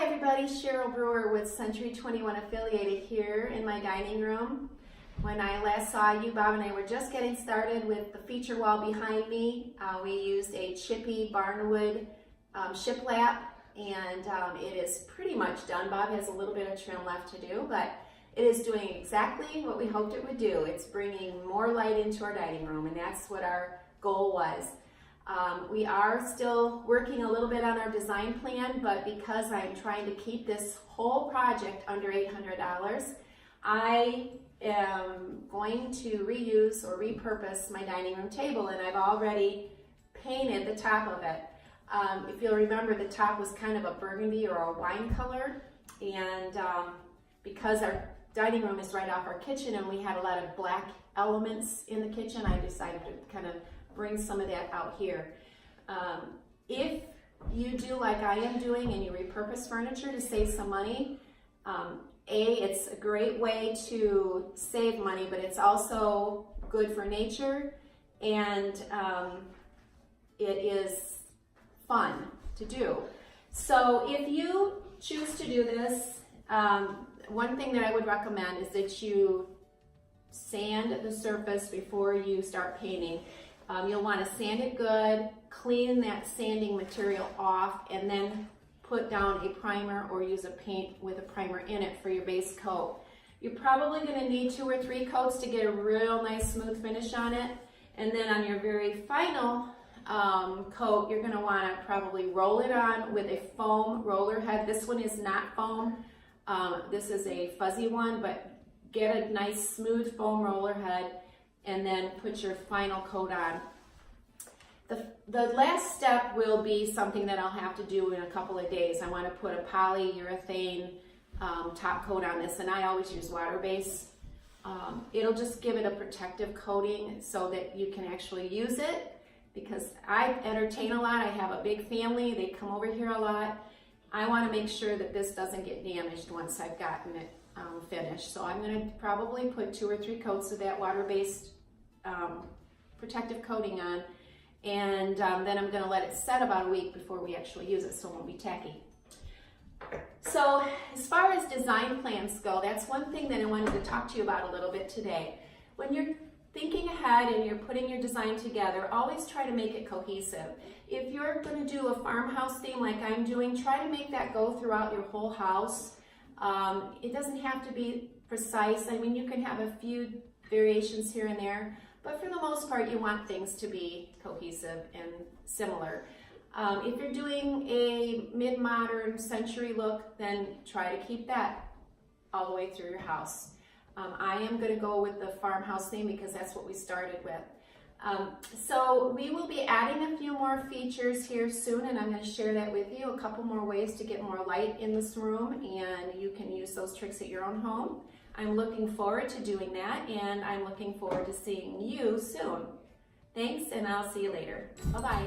everybody, Cheryl Brewer with Century 21 Affiliated here in my dining room. When I last saw you, Bob and I were just getting started with the feature wall behind me. We used a Chippy barnwood shiplap, and it is pretty much done. Bob has a little bit of trim left to do, but it is doing exactly what we hoped it would do. It's bringing more light into our dining room, and that's what our goal was. We are still working a little bit on our design plan, but because I'm trying to keep this whole project under $800, I am going to reuse or repurpose my dining room table, and I've already painted the top of it. If you'll remember, the top was kind of a burgundy or a wine color, and because our dining room is right off our kitchen and we had a lot of black elements in the kitchen, I decided to kind of bring some of that out here. If you do like I am doing and you repurpose furniture to save some money, it's a great way to save money, but it's also good for nature, and it is fun to do. So if you choose to do this, one thing that I would recommend is that you sand the surface before you start painting. You'll want to sand it good, clean that sanding material off, and then put down a primer or use a paint with a primer in it for your base coat. You're probably going to need 2 or 3 coats to get a real nice smooth finish on it. And then on your very final coat, you're going to want to probably roll it on with a foam roller head. This one is not foam. This is a fuzzy one, but get a nice smooth foam roller head and then put your final coat on. The last step will be something that I'll have to do in a couple of days. I want to put a polyurethane top coat on this, and I always use water-based. It'll just give it a protective coating so that you can actually use it, because I entertain a lot. I have a big family. They come over here a lot. I want to make sure that this doesn't get damaged once I've gotten it finished. So I'm going to probably put 2 or 3 coats of that water-based protective coating on, and then I'm going to let it set about a week before we actually use it, so it won't be tacky. So as far as design plans go, that's one thing that I wanted to talk to you about a little bit today. When you're thinking ahead and you're putting your design together, always try to make it cohesive. If you're going to do a farmhouse theme like I'm doing, try to make that go throughout your whole house. It doesn't have to be precise. I mean, you can have a few variations here and there, but for the most part, you want things to be cohesive and similar. If you're doing a mid-modern century look, then try to keep that all the way through your house. I am going to go with the farmhouse theme because that's what we started with. So we will be adding a few more features here soon, and I'm going to share that with you, a couple more ways to get more light in this room, and you can use those tricks at your own home. I'm looking forward to doing that, and I'm looking forward to seeing you soon. Thanks, and I'll see you later. Bye-bye.